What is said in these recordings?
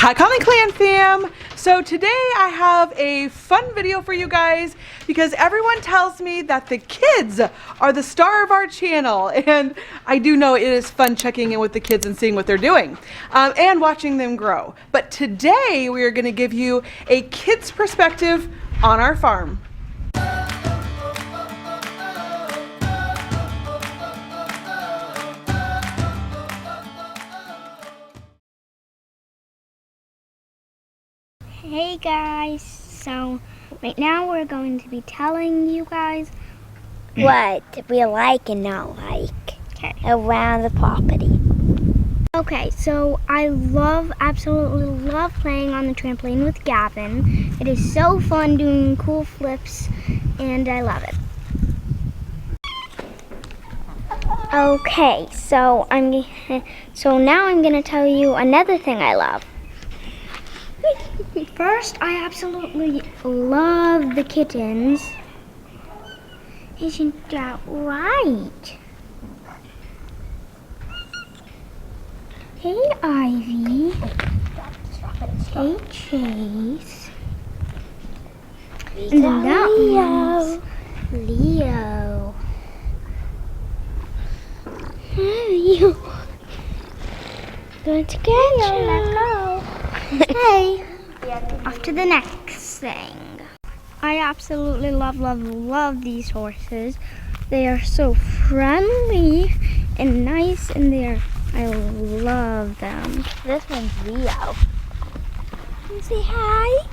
Hi theconnleyclan fam! So today I have a fun video for you guys because everyone tells me that the kids are the star of our channel, and I do know it is fun checking in with the kids and seeing what they're doing and watching them grow. But today we are going to give you a kid's perspective on our farm. Hey guys, so right now we're going to be telling you guys what we like and not like around the property. Okay, so I absolutely love playing on the trampoline with Gavin. It is so fun doing cool flips and I love it. Okay, so now I'm gonna tell you another thing I love. First, I absolutely love the kittens. Isn't that right? Hey, Ivy. Hey, Chase. And then that one's Leo. Leo. Going to get you. Let's go. Hey. Off to the next thing. I absolutely love these horses. They are so friendly and nice, and I love them. This one's Leo. Say hi.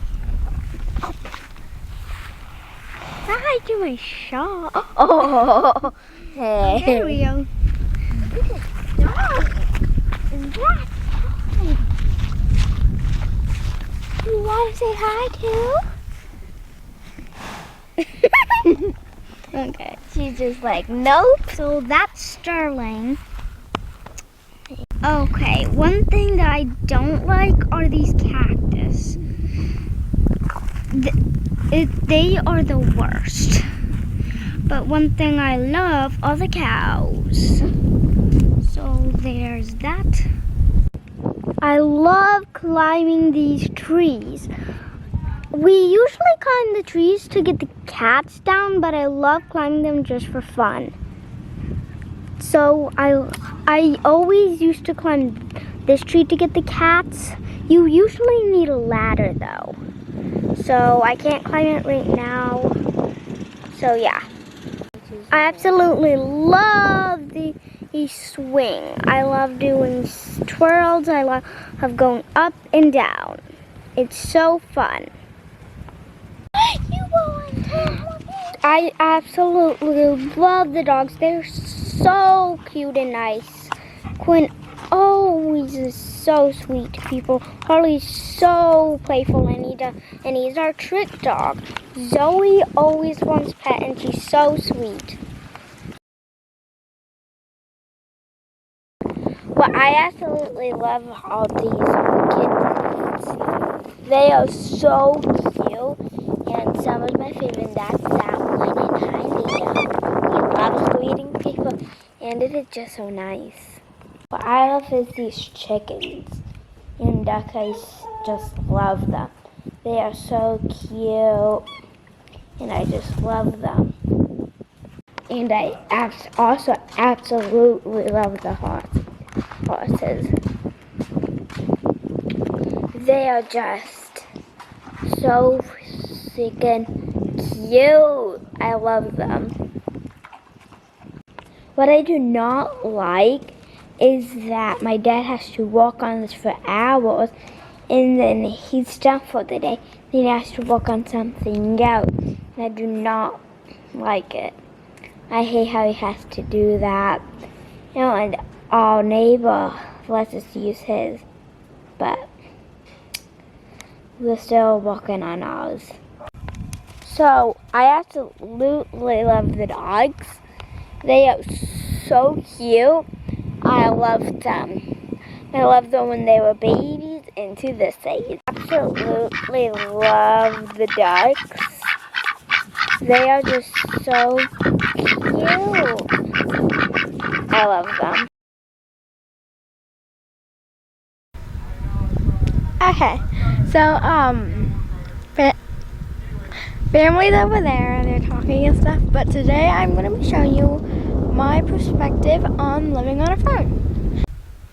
Hi to my shop. Oh, hey. Hey, Leo. Look at the dog. And that's fine. You want to say hi too? Okay. She's just like, nope. So that's Sterling. Okay, one thing that I don't like are these cactus. They are the worst. But one thing I love are the cows. So there's that. I love climbing these trees. We usually climb the trees to get the cats down, but I love climbing them just for fun. So I always used to climb this tree to get the cats. You usually need a ladder though. So I can't climb it right now. So yeah. I absolutely love the swing. I love doing twirls. I love going up and down. It's so fun. I absolutely love the dogs. They're so cute and nice. Quinn always is so sweet to people. Harley's so playful, and he's our trick dog. Zoe always wants pet, and she's so sweet. Well, I absolutely love all these kittens. They are so cute, and some of my favorite, that's that one, and hi Leo. He loves greeting people, and it is just so nice. What I love is these chickens, and I just love them. They are so cute, and I just love them. And I also absolutely love the horses. They are just so freaking cute. I love them. What I do not like is that my dad has to walk on this for hours, and then he's done for the day. Then he has to work on something else. And I do not like it. I hate how he has to do that. And our neighbor lets us use his, but we're still working on ours. So I absolutely love the dogs. They are so cute. I love them. I loved them when they were babies and to this age. Absolutely love the ducks. They are just so cute. I love them. Okay, so family's over there and they're talking and stuff, but today I'm going to be showing you my perspective on living on a farm.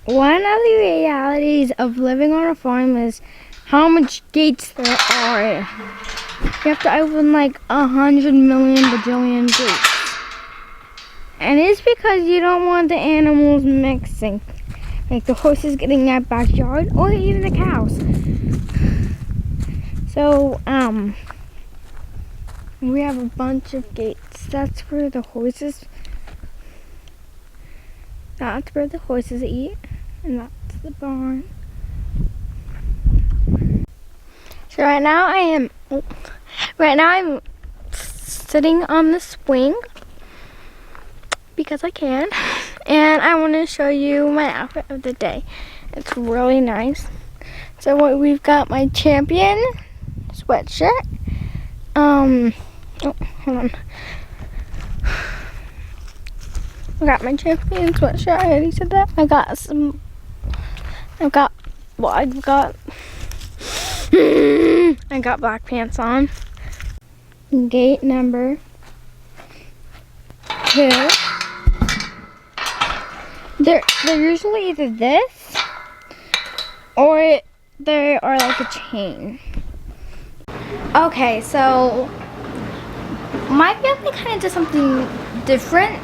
One of the realities of living on a farm is how much gates there are. You have to open like 100 million bajillion gates. And it's because you don't want the animals mixing. Like the horses getting in that backyard or even the cows. So, we have a bunch of gates. That's where the horses eat, and that's the barn. So right now I'm sitting on the swing because I can, and I want to show you my outfit of the day. It's really nice. So we've got my champion sweatshirt. Oh, hold on. I got my champion sweatshirt. I already said that. I got black pants on. Gate number 2. They're usually either this or they are like a chain. Okay, so my family kind of does something different.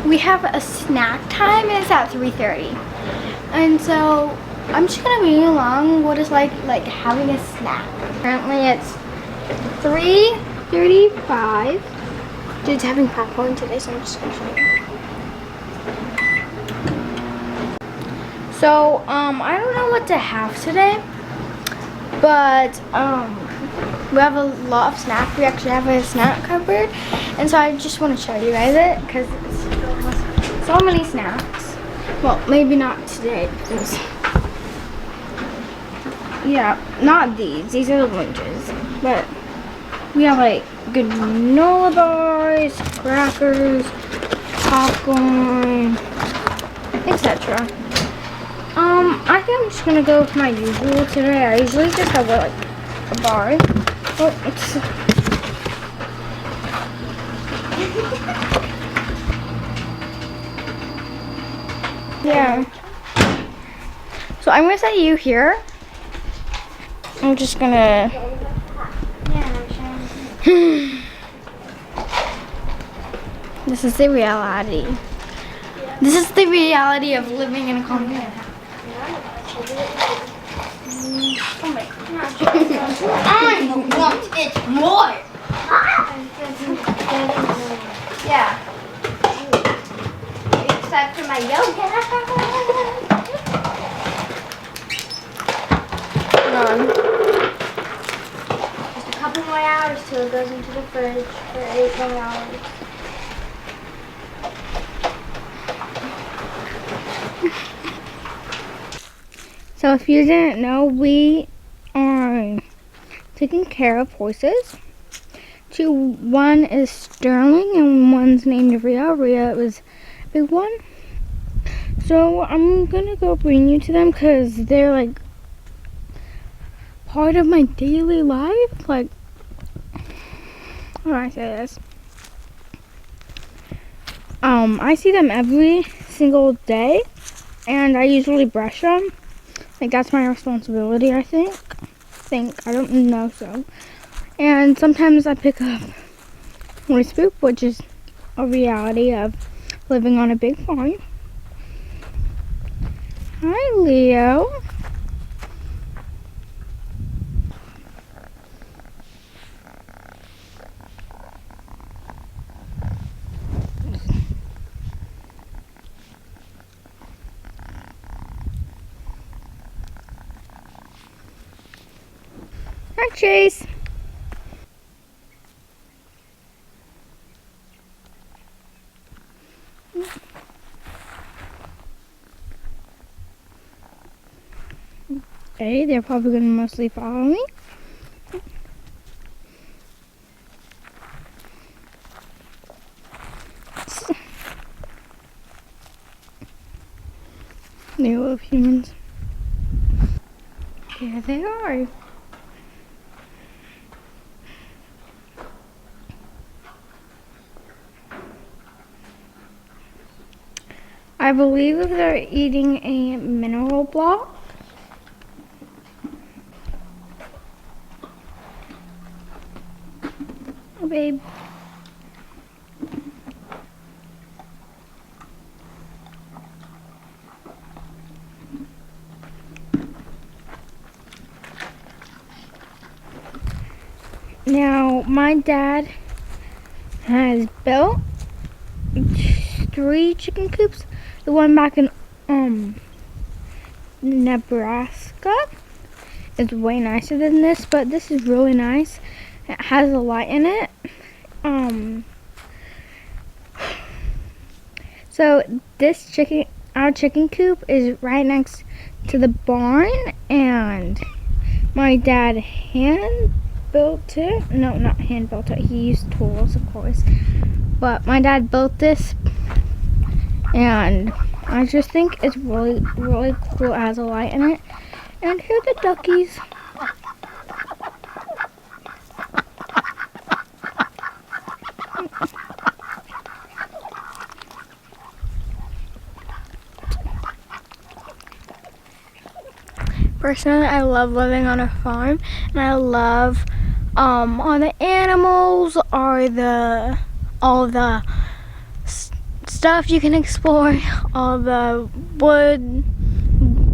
We have a snack time and it's at 3:30. And so I'm just gonna read along what it's like having a snack. Currently it's 3:35. Dude's having popcorn today, so I'm just gonna show you. So I don't know what to have today, but we have a lot of snacks. We actually have a snack cupboard, and so I just want to show you guys it because it's so many snacks. Well, maybe not today because, yeah, not these. These are the lunches, but we have like granola bars, crackers, popcorn, etc. I think I'm just gonna go with my usual today. I usually just have like a bar. Oh, it's yeah. So I'm gonna set you here. I'm just gonna. This is the reality. This is the reality of living in a convent house. Oh my gosh. I want it more. Yeah. Except for my yoga. Hold on. Just a couple more hours till it goes into the fridge for 8 more hours. So if you didn't know, we are taking care of horses. One is Sterling and one's named Rhea. Rhea is a big one. So I'm gonna go bring you to them because they're like part of my daily life. Like, how do I say this? I see them every single day, and I usually brush them. Like, that's my responsibility, I think. I don't know so. And sometimes I pick up horse poop, which is a reality of living on a big farm. Hi, Leo. Hi, Chase. Okay, they're probably going to mostly follow me. They love humans. here they are. I believe they're eating a mineral block. Oh, babe. Now, my dad has built 3 chicken coops. The one back in Nebraska is way nicer than this, but this is really nice. It has a light in it. So our chicken coop is right next to the barn, and my dad hand built it. No, not hand built it. He used tools, of course. But my dad built this, and I just think it's really, really cool. It has a light in it. And here are the duckies. Personally, I love living on a farm, and I love all the animals, all the stuff you can explore, all the wood,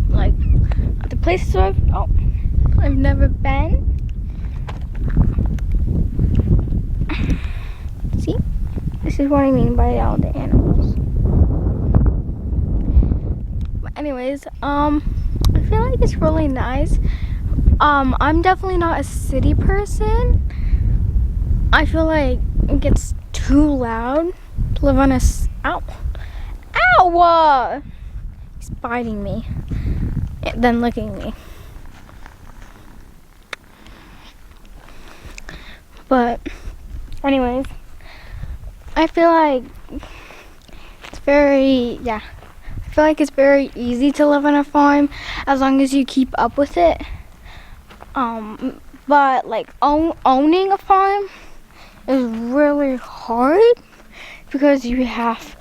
like the places I've never been. See, this is what I mean by all the animals. But anyways, I feel like it's really nice. I'm definitely not a city person. I feel like it gets too loud to live on ow! He's biting me, and then licking me. But anyways, I feel like it's very, I feel like it's very easy to live on a farm as long as you keep up with it. But like owning a farm is really hard because you have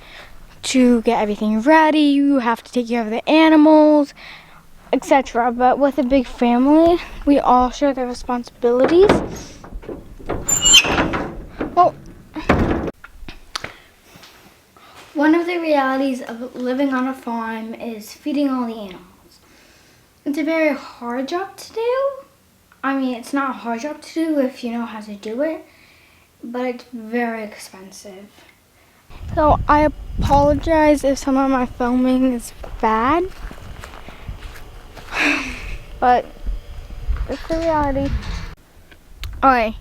to get everything ready, you have to take care of the animals, etc. But with a big family, we all share the responsibilities. Well, one of the realities of living on a farm is feeding all the animals. It's a very hard job to do. I mean, it's not a hard job to do if you know how to do it, but it's very expensive. So I apologize if some of my filming is bad, but it's the reality. Alright,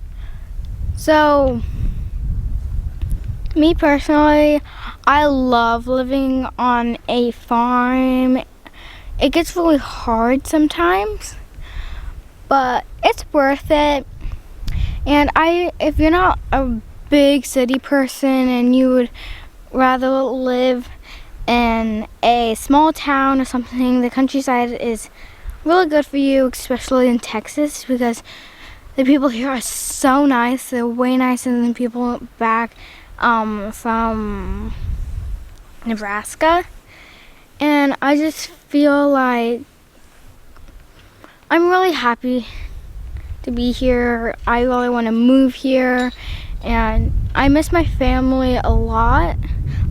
so me personally, I love living on a farm. It gets really hard sometimes, but it's worth it. And if you're not a big city person and you would rather live in a small town or something, the countryside is really good for you, especially in Texas, because the people here are so nice. They're way nicer than people back from Nebraska. And I just feel like I'm really happy to be here. I really want to move here, and I miss my family a lot,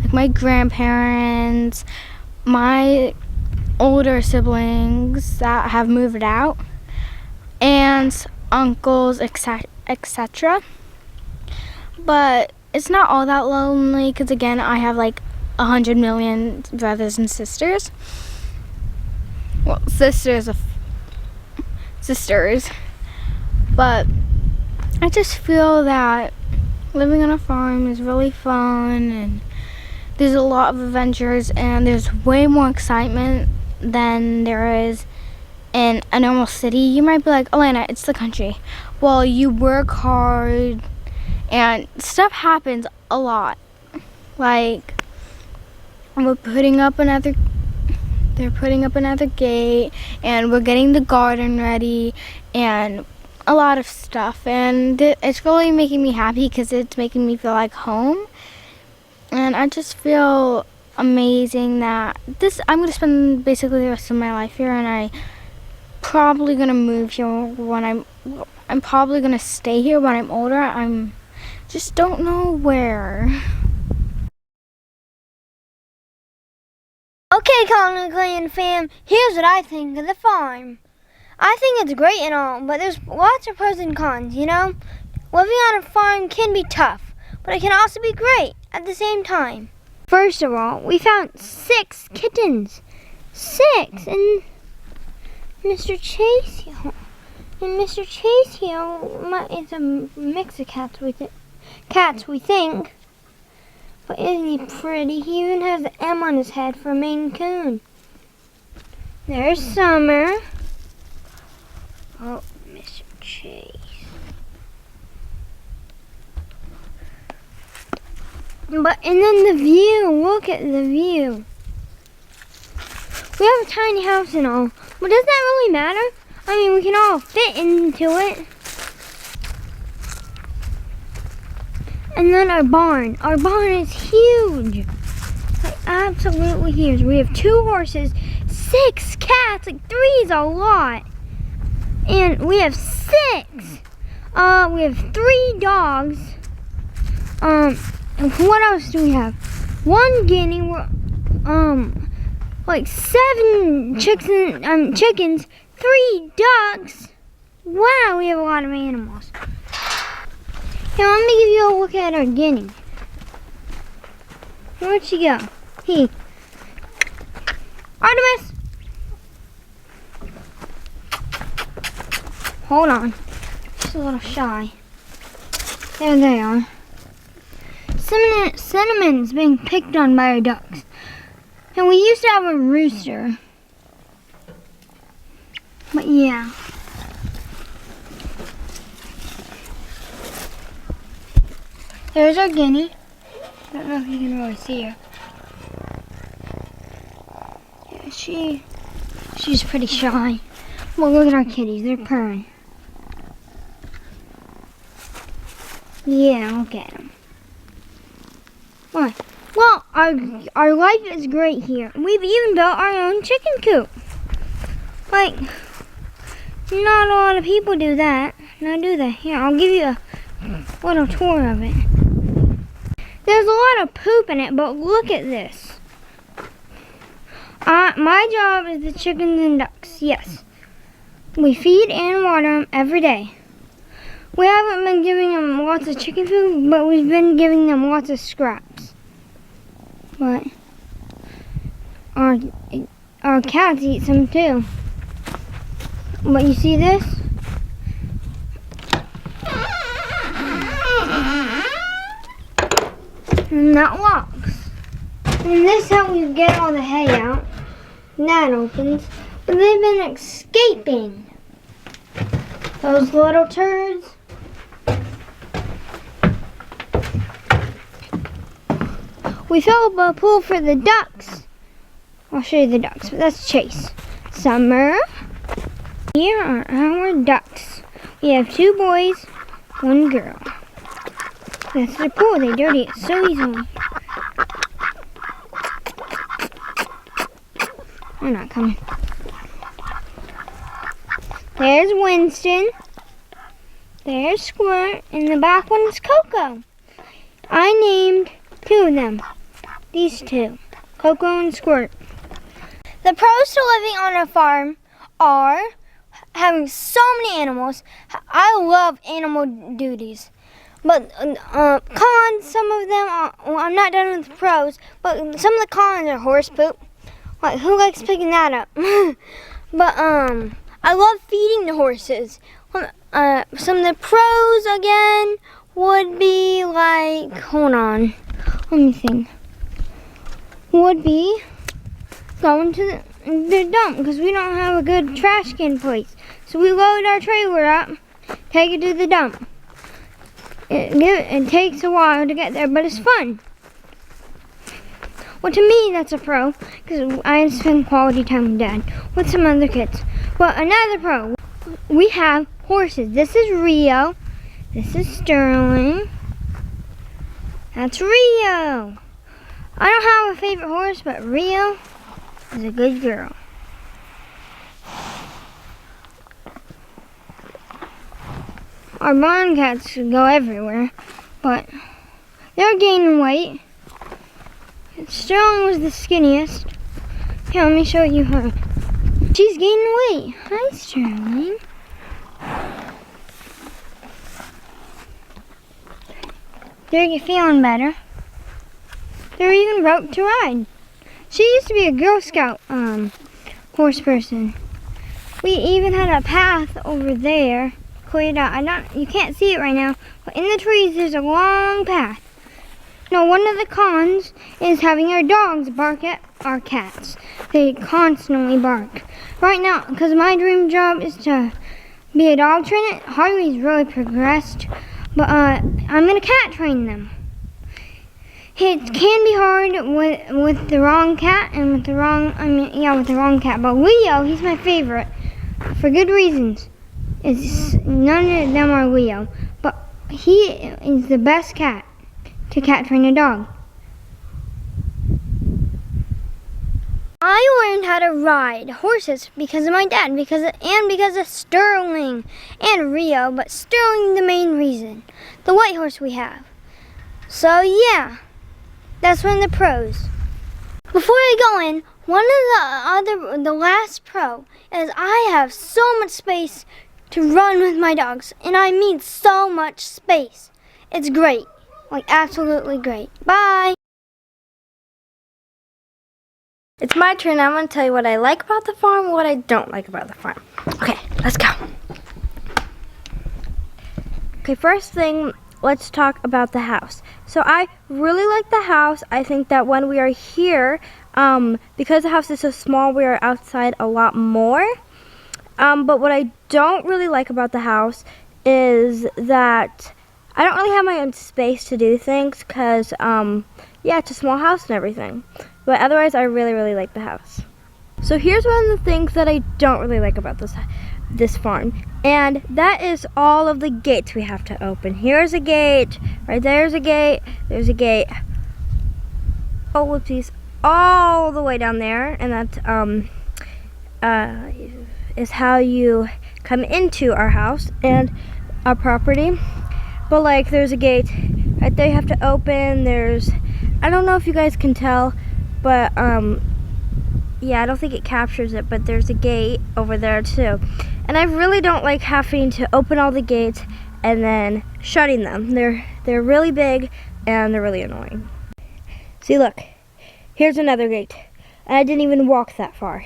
like my grandparents, my older siblings that have moved out, aunts, uncles, etc. But it's not all that lonely because, again, I have like 100 million brothers and sisters. Well, sisters. But I just feel that living on a farm is really fun, and there's a lot of adventures, and there's way more excitement than there is in a normal city. You might be like, Elena, it's the country. Well, you work hard and stuff happens a lot. Like, we're putting up another they're putting up another gate, and we're getting the garden ready, and a lot of stuff. And it's really making me happy because it's making me feel like home. And I just feel amazing that I'm going to spend basically the rest of my life here, and I'm probably going to move here when I'm probably going to stay here when I'm older. I'm just don't know where. Okay, ConnleyClan fam, here's what I think of the farm. I think it's great and all, but there's lots of pros and cons, you know? Living on a farm can be tough, but it can also be great at the same time. First of all, we found 6 kittens. 6! And Mr. Chase here. And Mr. Chase here, it's a mix of cats, we think. But isn't he pretty? He even has the M on his head for a Maine Coon. There's Summer. Oh, Mr. Chase. And then the view. Look at the view. We have a tiny house and all. But does that really matter? I mean, we can all fit into it. And then our barn. Our barn is huge. Like, absolutely huge. We have 2 horses, 6 cats. Like, 3 is a lot. And we have 6. We have 3 dogs. And what else do we have? 1 guinea. Like 7 chickens, 3 ducks. Wow, we have a lot of animals. Now let me give you a look at our guinea. Where'd she go? Artemis! Hold on. She's a little shy. There they are. Cinnamon's being picked on by our ducks. And we used to have a rooster. But yeah. There's our guinea. I don't know if you can really see her. Yeah, she's pretty shy. Well, look at our kitties. They're purring. Yeah, look at them. What? Well, our life is great here. We've even built our own chicken coop. Like, not a lot of people do that. Now do they? Here, I'll give you a little tour of it. There's a lot of poop in it, but look at this. My job is the chickens and ducks, yes. We feed and water them every day. We haven't been giving them lots of chicken food, but we've been giving them lots of scraps. But our cats eat some too. But you see this? And that locks. And this is how we get all the hay out. And that opens. But they've been escaping. Those little turds. We filled up a pool for the ducks. I'll show you the ducks, but that's Chase. Summer. Here are our ducks. We have 2 boys, 1 girl. That's the pool. They dirty it so easily. They're not coming. There's Winston. There's Squirt. And the back one is Coco. I named 2 of them. These 2. Coco and Squirt. The pros to living on a farm are having so many animals. I love animal duties. But cons, some of them are, well, I'm not done with the pros, but some of the cons are horse poop. Like, who likes picking that up? But I love feeding the horses. Some of the pros again would be like, hold on, let me think. Would be going to the dump because we don't have a good trash can place. So we load our trailer up, take it to the dump. It takes a while to get there, but it's fun. Well, to me, that's a pro, because I spend quality time with Dad, with some other kids. But another pro, we have horses. This is Rio. This is Sterling. That's Rio. I don't have a favorite horse, but Rio is a good girl. Our barn cats go everywhere, but they're gaining weight. Sterling was the skinniest. Here, let me show you her. She's gaining weight. Hi, Sterling. They're feeling better. They're even roped to ride. She used to be a Girl Scout horse person. We even had a path over there cleared out. You can't see it right now, but in the trees there's a long path. No, one of the cons is having our dogs bark at our cats. They constantly bark. Right now, because my dream job is to be a dog trainer, Harvey's really progressed, but I'm gonna cat train them. It can be hard with the wrong cat and with the wrong cat. But Leo, he's my favorite for good reasons. None of them are Leo, but he is the best cat to cat train a dog. I learned how to ride horses because of my dad, because of Sterling and Rio, but Sterling the main reason. The white horse we have. So yeah, that's one of the pros. Before I go in, the last pro is I have so much space to run with my dogs, and I mean so much space. It's great, like absolutely great. Bye. It's my turn. I'm going to tell you what I like about the farm and what I don't like about the farm. Okay, let's go. Okay, first thing, let's talk about the house. So I really like the house. I think that when we are here, because the house is so small, we are outside a lot more. But what I don't really like about the house is that I don't really have my own space to do things because, yeah, it's a small house and everything. But otherwise, I really, really like the house. So here's one of the things that I don't really like about this farm. And that is all of the gates we have to open. Here's a gate, right there's a gate, there's a gate. Oh, whoopsies, all the way down there. And that is how you come into our house and our property. But like, there's a gate right there you have to open. There's, I don't know if you guys can tell, but yeah, I don't think it captures it, but there's a gate over there too. And I really don't like having to open all the gates and then shutting them. They're really big and they're really annoying. See, look, here's another gate. And I didn't even walk that far.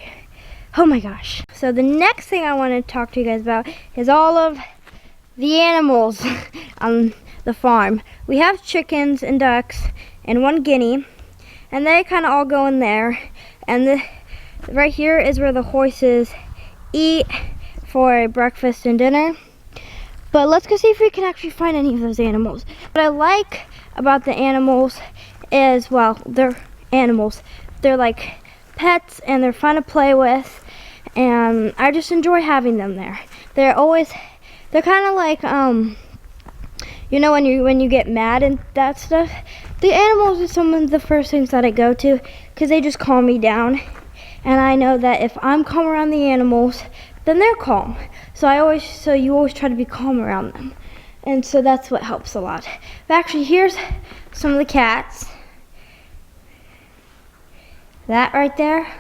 Oh my gosh. So the next thing I want to talk to you guys about is all of the animals on the farm. We have chickens and ducks and one guinea, and they kind of all go in there. And right here is where the horses eat for breakfast and dinner. But let's go see if we can actually find any of those animals. What I like about the animals is, well, they're animals. They're like pets and they're fun to play with, and I just enjoy having them there. They're kind of like, you know, when you get mad and that stuff, the animals are some of the first things that I go to because they just calm me down. And I know that if I'm calm around the animals, then they're calm. So you always try to be calm around them. And so that's what helps a lot. But actually, here's some of the cats. That right there,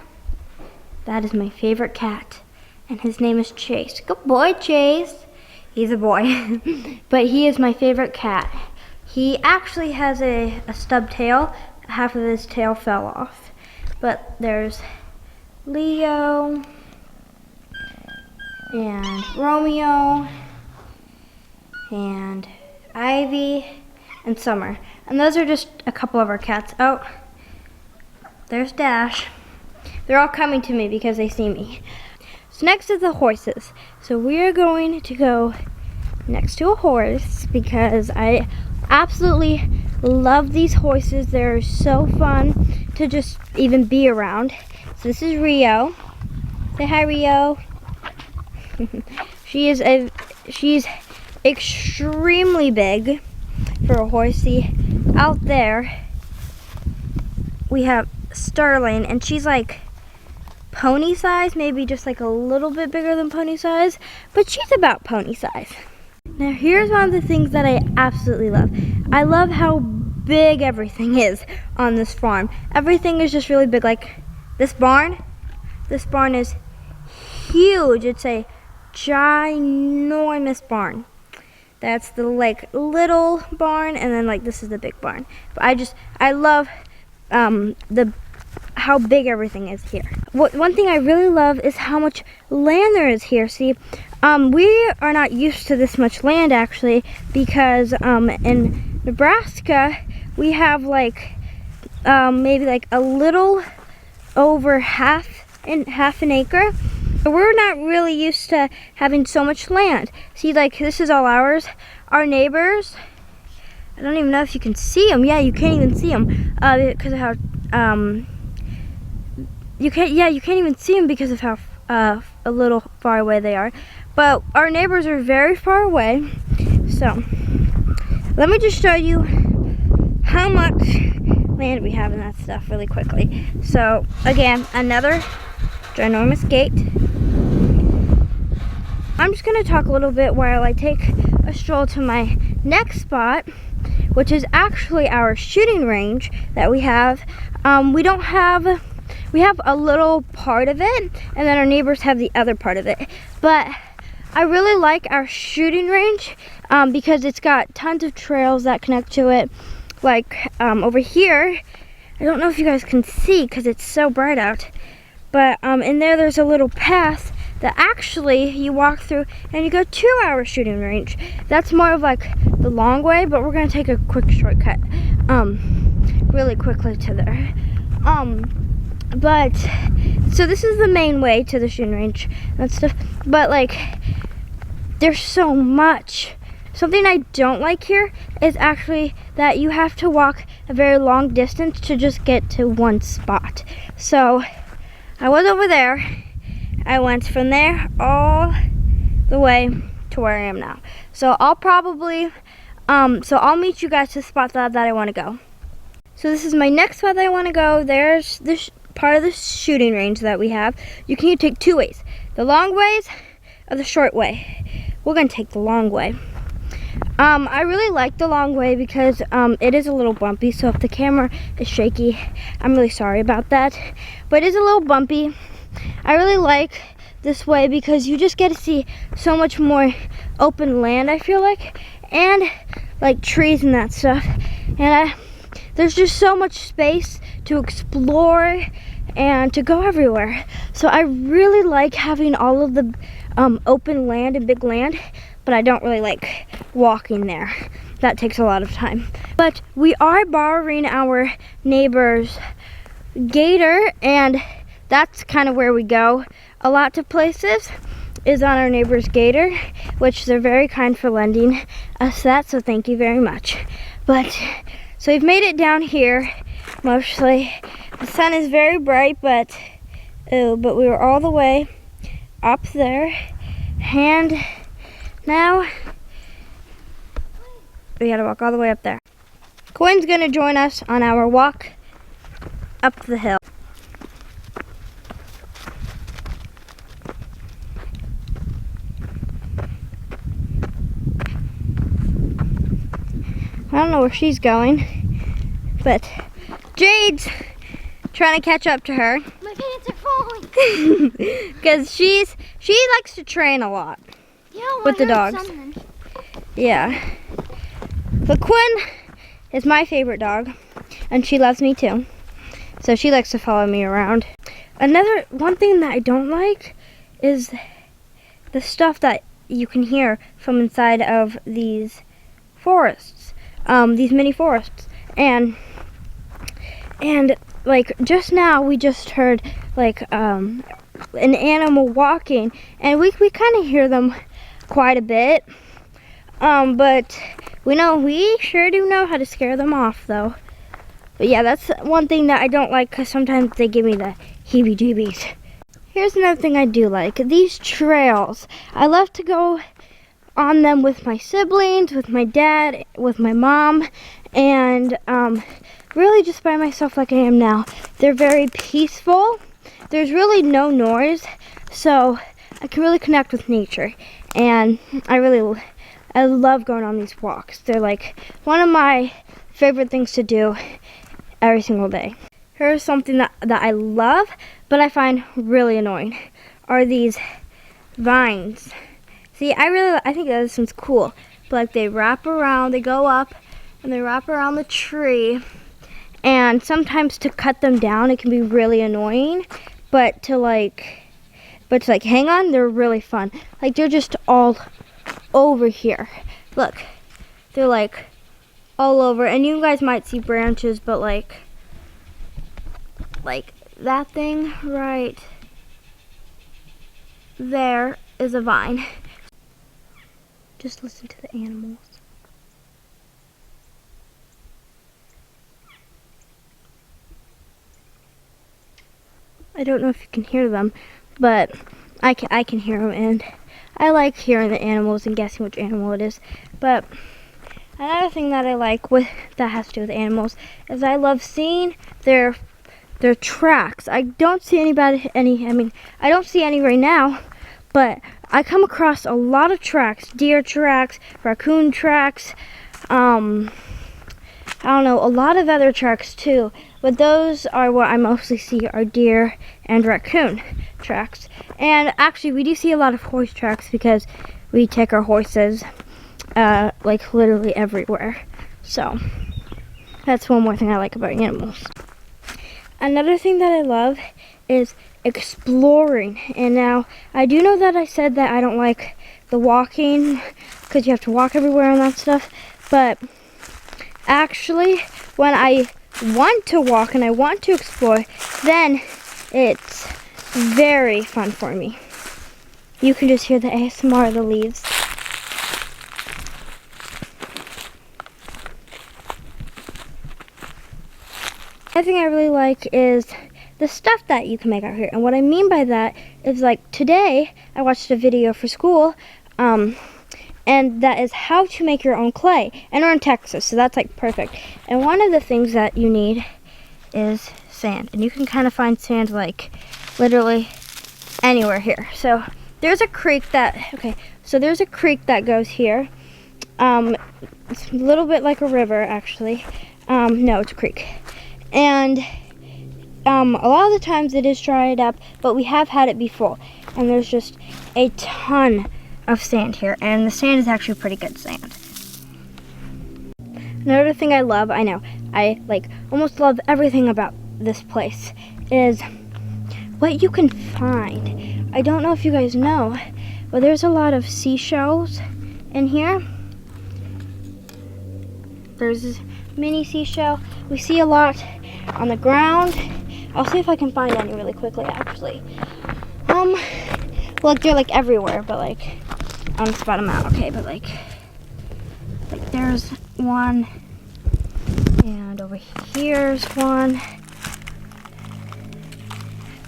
that is my favorite cat. And his name is Chase. Good boy, Chase. He's a boy. But he is my favorite cat. He actually has a stub tail. Half of his tail fell off. But there's Leo and Romeo and Ivy and Summer. And those are just a couple of our cats. Oh, there's Dash. They're all coming to me because they see me. So next is the horses. So we are going to go next to a horse because I absolutely love these horses. They're so fun to just even be around. So this is Rio. Say hi, Rio. She's extremely big for a horsey. Out there we have Sterling, and she's like pony size, maybe just like a little bit bigger than pony size, but she's about pony size. Now here's one of the things that I absolutely love. I love how big everything is on this farm. Everything is just really big. Like this barn is huge. It's a ginormous barn. That's the like little barn, and then like this is the big barn. But I love how big everything is here. One thing I really love is how much land there is here. See, we are not used to this much land actually, because in Nebraska we have like maybe like a little over half an acre. We're not really used to having so much land. See, like this is all ours. Our neighbors, I don't even know if you can see them. Yeah, you can't even see them because of how you can't even see them because of how a little far away they are. But our neighbors are very far away. So let me just show you how much land we have in that stuff really quickly. So again, another ginormous gate. I'm just going to talk a little bit while I take a stroll to my next spot, which is actually our shooting range that we have. We have a little part of it, and then our neighbors have the other part of it. But I really like our shooting range because it's got tons of trails that connect to it. Like over here, I don't know if you guys can see because it's so bright out, but in there's a little path that actually you walk through and you go to our shooting range. That's more of like the long way, but we're gonna take a quick shortcut really quickly to there. But so this is the main way to the shooting range and stuff, but like there's so much. Something I don't like here is actually that you have to walk a very long distance to just get to one spot. So I was over there. I went from there all the way to where I am now. So I'll probably, I'll meet you guys to the spot that I want to go. So this is my next spot that I want to go. There's this part of the shooting range that we have. You can take two ways, the long ways or the short way. We're gonna take the long way. I really like the long way because it is a little bumpy, so if the camera is shaky, I'm really sorry about that. But it is a little bumpy. I really like this way because you just get to see so much more open land, I feel like, and like trees and that stuff. And there's just so much space to explore and to go everywhere. So I really like having all of the open land and big land, but I don't really like walking there. That takes a lot of time. But we are borrowing our neighbor's gator, and that's kind of where we go a lot to places, is on our neighbor's gator, which they're very kind for lending us that, so thank you very much. But so we've made it down here mostly. The sun is very bright, but we were all the way up there, and now we gotta walk all the way up there. Quinn's gonna join us on our walk up the hill. I don't know where she's going, but Jade's trying to catch up to her. My pants are falling. Because she likes to train a lot with the dogs. Something. Yeah. But Quinn is my favorite dog, and she loves me too. So she likes to follow me around. One thing that I don't like is the stuff that you can hear from inside of these forests, these mini forests. And like just now we just heard like an animal walking, and we kind of hear them quite a bit. But we sure do know how to scare them off, though. But yeah, that's one thing that I don't like, because sometimes they give me the heebie-jeebies. Here's another thing I do like, these trails. I love to go on them with my siblings, with my dad, with my mom, and really just by myself like I am now. They're very peaceful. There's really no noise, so I can really connect with nature. And I love going on these walks. They're like one of my favorite things to do every single day. Here's something that I love, but I find really annoying, are these vines. See, I think that this one's cool, but like they wrap around, they go up, and they wrap around the tree, and sometimes to cut them down, it can be really annoying, but to hang on, they're really fun. Like, they're just all over here. Look, they're like all over, and you guys might see branches, but like that thing right there is a vine. Just listen to the animals. I don't know if you can hear them, but I can hear them, and I like hearing the animals and guessing which animal it is. But another thing that I like that has to do with animals is I love seeing their tracks. I don't see I don't see any right now, but I come across a lot of tracks, deer tracks, raccoon tracks, I don't know, a lot of other tracks too, but those are what I mostly see are deer and raccoon tracks. And actually we do see a lot of horse tracks because we take our horses like literally everywhere. So that's one more thing I like about animals. Another thing that I love is exploring. And now I do know that I said that I don't like the walking because you have to walk everywhere and that stuff, but actually when I want to walk and I want to explore, then it's very fun for me. You can just hear the ASMR of the leaves. Another thing I really like is the stuff that you can make out here. And what I mean by that is, like, today I watched a video for school, and that is how to make your own clay. And we're in Texas, so that's like perfect. And one of the things that you need is sand. And you can kind of find sand like literally anywhere here. So there's a creek that goes here. It's a little bit like a river, actually. No, it's a creek. And a lot of the times it is dried up, but we have had it before. And there's just a ton of sand here, and the sand is actually pretty good sand. Another thing I love, I know, I like almost love everything about this place, is what you can find. I don't know if you guys know, but there's a lot of seashells in here. There's this mini seashell. We see a lot on the ground. I'll see if I can find any really quickly, actually. Well, they're like everywhere, but like I don't spot them out. Okay, but like there's one, and over here's one.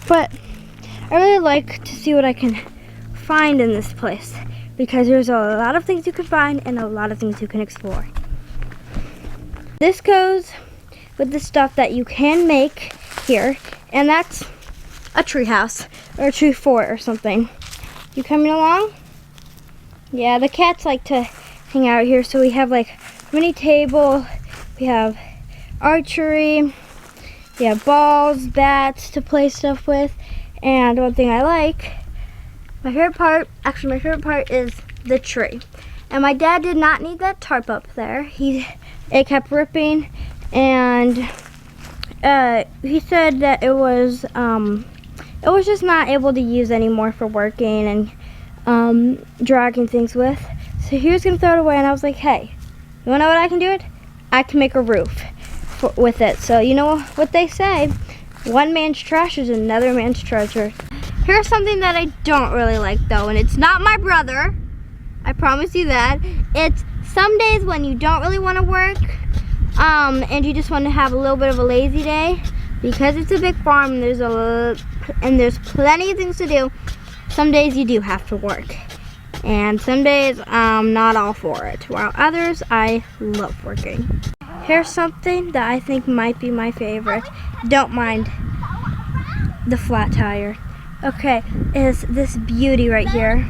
But I really like to see what I can find in this place, because there's a lot of things you can find and a lot of things you can explore. This goes with the stuff that you can make here, and that's a tree house or a tree fort or something. You coming along? Yeah, the cats like to hang out here, so we have like mini table, we have archery, we have balls, bats to play stuff with, and one thing I like, my favorite part is the tree. And my dad did not need that tarp up there. It kept ripping, and he said that it was just not able to use anymore for working and dragging things with. So he was gonna throw it away, and I was like, hey, you wanna know what I can do it? I can make a roof with it. So you know what they say, one man's trash is another man's treasure. Here's something that I don't really like though, and it's not my brother. I promise you that. It's some days when you don't really want to work, and you just want to have a little bit of a lazy day. Because it's a big farm and there's plenty of things to do, some days you do have to work. And some days I'm not all for it, while others I love working. Here's something that I think might be my favorite. Don't mind the flat tire. Okay, is this beauty right here.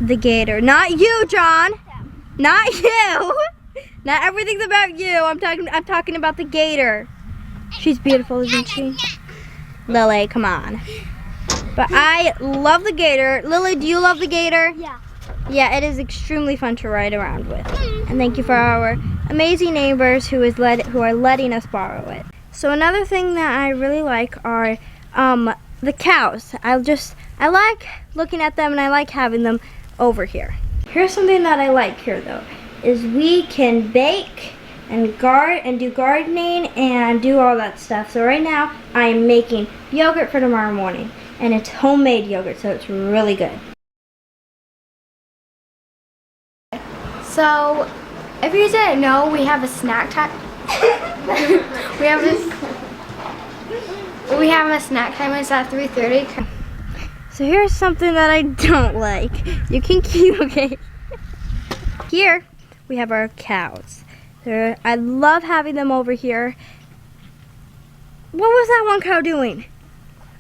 The gator. Not you, John. Not you. Not everything's about you. I'm talking about the gator. She's beautiful, isn't she? Lily, come on. But I love the gator. Lily, do you love the gator? Yeah. Yeah, it is extremely fun to ride around with. And thank you for our amazing neighbors who are letting us borrow it. So another thing that I really like are the cows. I like looking at them and I like having them over here. Here's something that I like here though, is we can bake and do gardening and do all that stuff. So right now I am making yogurt for tomorrow morning, and it's homemade yogurt, so it's really good. So, if you didn't know, we have a snack time. we have a snack time. It's at 3:30. So here's something that I don't like. You can keep, okay. Here we have our cows. I love having them over here. What was that one cow doing?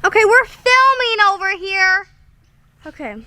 Okay, we're filming over here. Okay.